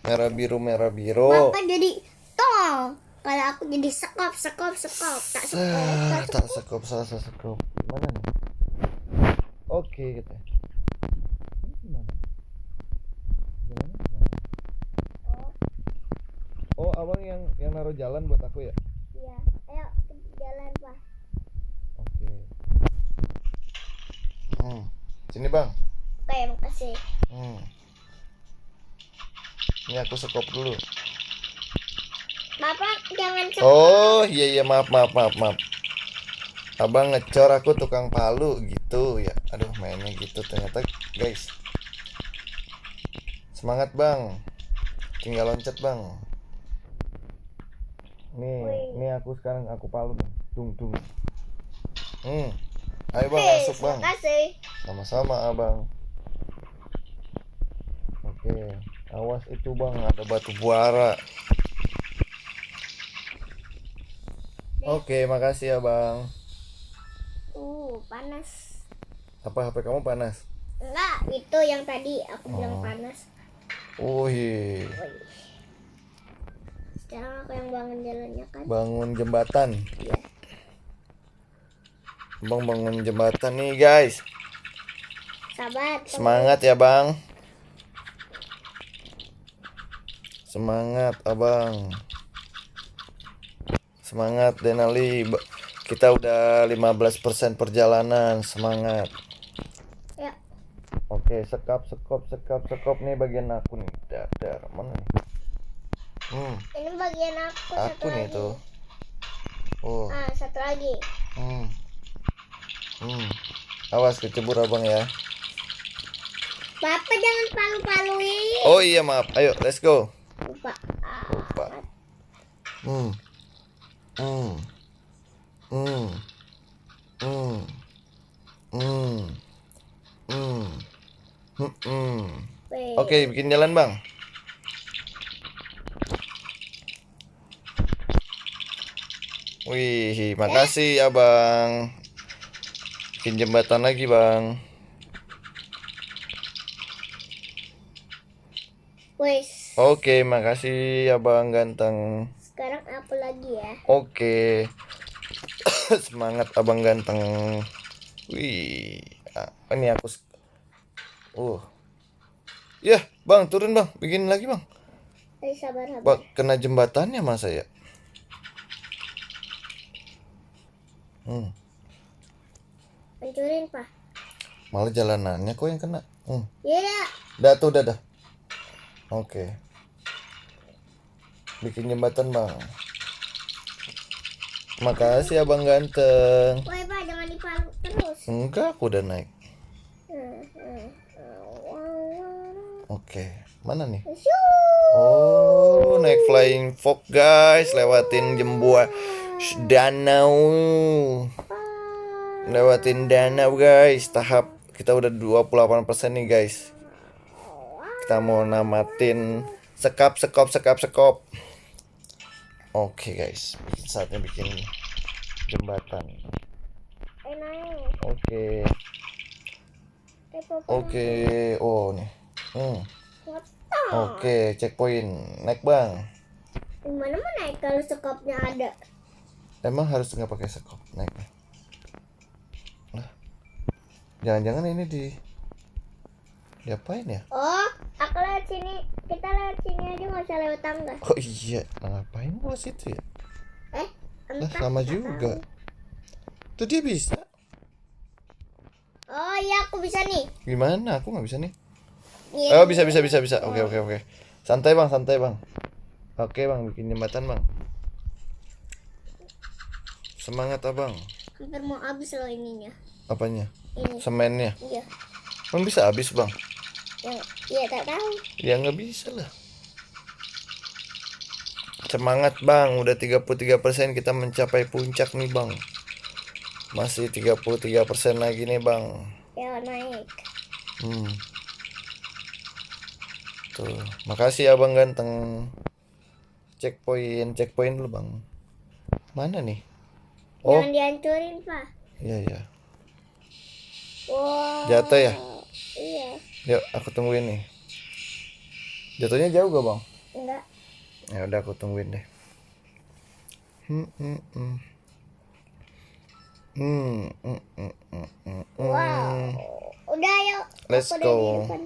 Merah biru, merah biru. Maka jadi tol. Kalau aku jadi sekop. Tak sekop, salah sekop. Mana nih? Oke, gitu. Ini gimana? Gimana? Oh, abang yang naruh jalan buat aku ya? Iya. Ayo jalan Pak. Oke. Sini bang. Oke, makasih. Ini aku sekop dulu. Bapak jangan sekop. Oh iya maaf. Abang ngecor, aku tukang palu gitu ya. Aduh, mainnya gitu ternyata guys. Semangat bang. Tinggal loncat bang. Nih aku sekarang aku palu nih. Dung. Ayo bang, masuk bang. Makasih. Sama-sama abang. Oke, awas itu bang, ada batu buara. Oke, makasih ya bang. Panas. Apa HP kamu panas? Enggak, itu yang tadi aku bilang panas. Wih. Sekarang aku yang bangun jalannya kan. Bangun jembatan. Iya. Bang bangun jembatan nih guys. Sabar. Semangat ya bang. Semangat abang. Semangat Denali. Kita udah 15% perjalanan. Semangat. Ya. Oke, sekop nih bagian aku nih. Dar mana nih? Ini bagian aku satu nih lagi. tuh. Oh. Satu lagi. Awas kecebur abang ya. Bapak jangan palu-paluin. Oh iya maaf. Ayo let's go. Lupa. Oke, bikin jalan bang. Wih, makasih abang. Bikin jembatan lagi bang. Wes. Oke, makasih abang ganteng. Sekarang apa lagi ya? Oke. Semangat abang ganteng. Wih, ini aku. Ya bang, turun bang, bikin lagi bang. Sabar. Bang, kena jembatannya masa ya? Hancurin Pak. Malah jalanannya kok yang kena. Iya. Dah. Oke. Bikin jembatan bang. Makasih abang ganteng. Woi Pak, jangan dipalu terus. Enggak, aku udah naik. Oke, mana nih? Oh, naik flying fox guys, lewatin danau. Lewatin danau guys. Tahap kita udah 28% nih guys. Kita mau namatin sekap. Oke guys, saatnya bikin jembatan. Oke. Oh nih. Oke, checkpoint. Naik bang. Gimana mau naik kalau sekopnya ada? Emang harus nggak pakai sekop naiknya? Jangan-jangan ini diapain ya? Oh, aku lewat sini. Kita lewat sini aja, nggak usah lewat tangga. Oh iya, ngapain gua situ ya? Lah sama juga. Tuh dia bisa. Oh iya, aku bisa nih. Gimana? Aku nggak bisa nih. Iya. Oh bisa. Oke. Santai bang. Oke bang, bikin jembatan bang. Semangat abang. Hampir mau habis loh ininya. Apanya? Ini. Semennya. Iya. Emang bisa habis bang? Iya tak tahu. Ya nggak bisa lah. Semangat bang, udah 33% kita mencapai puncak nih bang. Masih 33% lagi nih bang. Ya naik. Tuh, makasih abang ganteng. Checkpoint dulu bang. Mana nih? Oh, Jangan dihancurin Pak. iya. Wow. Jatuh ya? Iya. Yuk, aku tungguin nih. Jatuhnya jauh gak bang? Ya udah aku tungguin deh. Hmm, hmm, hmm. Hmm, hmm, hmm, hmm, hmm, Wow. hmm. Udah ayo. Let's Aku udah di go. depan.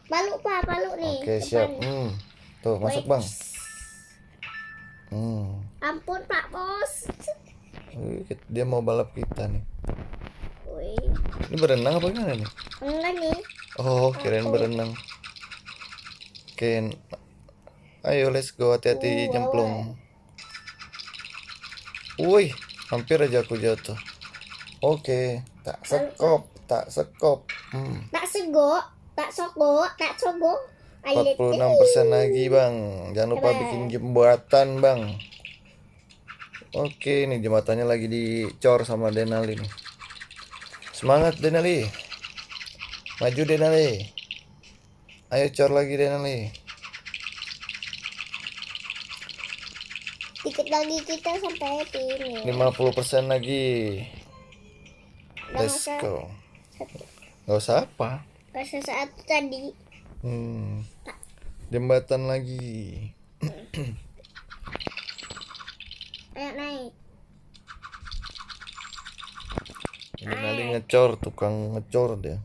Palu Pak, palu nih. Oke, Depan. siap. Tuh, masuk, Bang. Ampun Pak Bos. Wih, dia mau balap kita nih. Wih. Ini berenang apa gimana nih? Enggak nih. Oh, kirain berenang. Oke. Ayo, let's go. Hati-hati nyemplung. Wih, hampir aja aku jatuh. Oke, tak sekop. Tak sego, tak sogo, tak sogo. 46% lagi, Bang. Jangan lupa bikin jembatan, Bang. Oke, nih jembatannya lagi dicor sama Denali nih. Semangat Denali. Maju Denali. Ayo cor lagi Denali. Dikit lagi kita sampai sini. 50% lagi. Udah Let's nggak usah go. satu. Gak usah apa? Rasa saat tadi. Jembatan lagi. Ayo naik. Denali ngecor, tukang ngecor dia.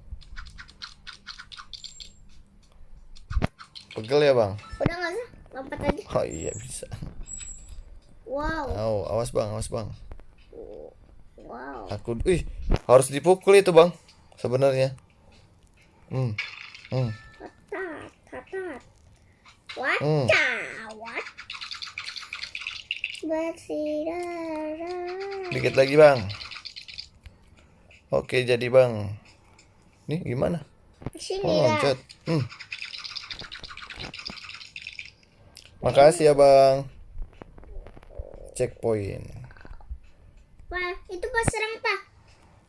Pegel ya Bang? Udah nggak usah, lompat aja. Oh iya bisa. Wow. Oh, awas Bang, awas Bang. Wow. Aku, harus dipukul itu Bang. Sebenarnya. Tatat, tatat. What? What? Bersidarah. Dikit lagi Bang. Oke jadi Bang. Nih gimana? Sini Oh, lah. loncat. Makasih ya Bang. Checkpoint. Wah, itu pas serang Pak.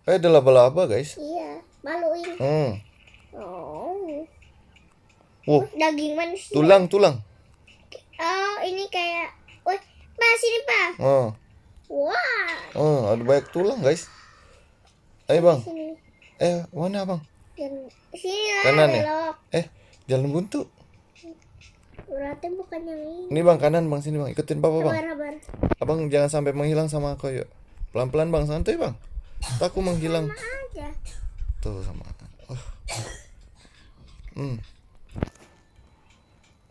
Ada laba-laba guys. Iya, maluin. Oh. Wow, Daging manusia. tulang. Oh, ini kayak. Wah, Pak sini Pak. Oh, Wah. ada banyak tulang guys. Ayo Bang. Sini. Mana Bang? Sini lah. Kanan ya? Belok. Jalan buntu. Berarti bukan yang ini. Ini Bang kanan Bang, sini Bang. Ikutin Papa Bang. Sabar. Abang jangan sampai menghilang sama aku yuk. Pelan-pelan Bang, santai Bang. Takut menghilang. Sama aja. Tuh sama.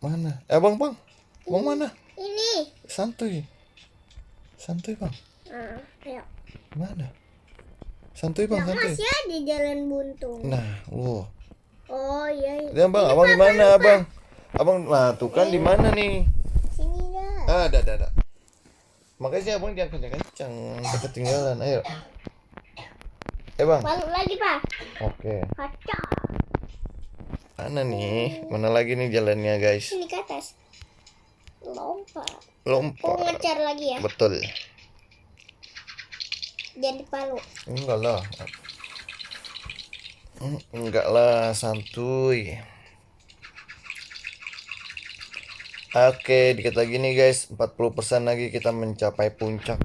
Mana? Bang. Bang mana? Ini. Santuy Bang. Ayo. Mana? Santuy Bang, Nah, santuy. masih ada jalan buntung. Nah, wow. Oh iya. Ya Bang, abang di mana Abang? Abang, nah tuh kan di mana nih? Sini dah. Ada. Makanya abang jangan kencang-kencang, nanti ketinggalan. Ayo. Bang. Balik lagi Pak. Oke. Kaca. Mana nih? Mana lagi nih jalannya guys? Sini ke atas. Lompat. Lompat. Ngejar lagi ya. Betul. Jadi palu. Enggak lah, santuy. Oke, dikit lagi nih guys, 40% lagi kita mencapai puncak.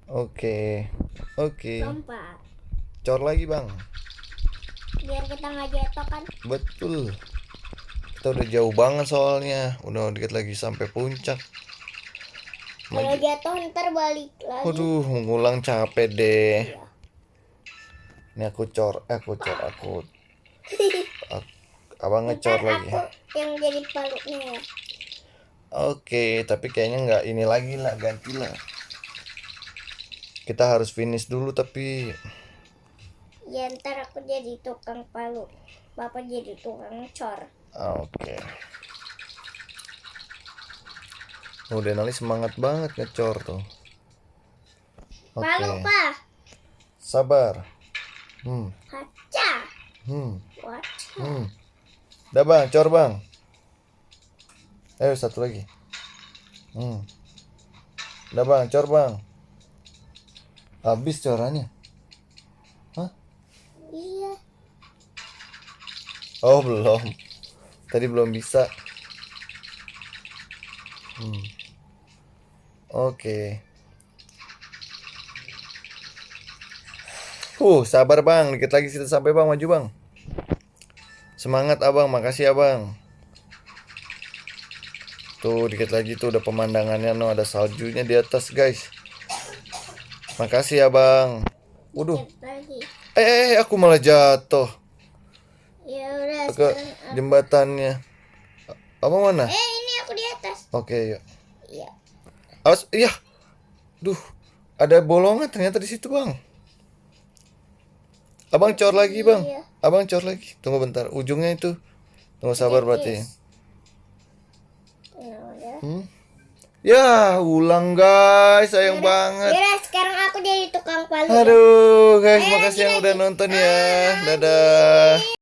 Oke. Lompat. Cor lagi Bang. Biar kita nggak jatuh kan. Betul. Kita udah jauh banget soalnya. Udah dikit lagi sampai puncak. Kalau jatuh ntar balik lagi. Waduh, mengulang capek deh. Ini aku cor. Abang ngecor Ntar lagi. aku yang jadi palunya ya. Oke, tapi kayaknya nggak ini lagi lah, ganti lah. Kita harus finish dulu tapi Ya ntar aku jadi tukang palu. Bapak jadi tukang cor. oke. Denali semangat banget ngecor tuh. Palu Oke. Pak. Sabar. Kaca. What? Udah Bang, cor Bang. Ayo satu lagi. Udah Bang, cor Bang. Habis corannya. Hah? Iya. Oh belum. Tadi belum bisa. Oke. Sabar Bang, dikit lagi kita sampai Bang, maju Bang. Semangat abang, makasih abang. Tuh dikit lagi tuh udah pemandangannya, no ada saljunya di atas guys. Makasih abang. Waduh, Dikit lagi. aku malah jatuh Ya udah ke sekarang jembatannya. Abang mana? ini aku di atas. Oke, yuk. Iya. Awas, iya. Duh, ada bolongan ternyata di situ bang. Abang cor lagi bang. Iya. Abang cor lagi. Tunggu bentar, ujungnya itu. Tunggu sabar berarti. Nah, udah. Ya, ulang guys, sayang banget. Yaudah sekarang aku jadi tukang palu. Aduh, guys, makasih yang udah nonton ya. Dadah.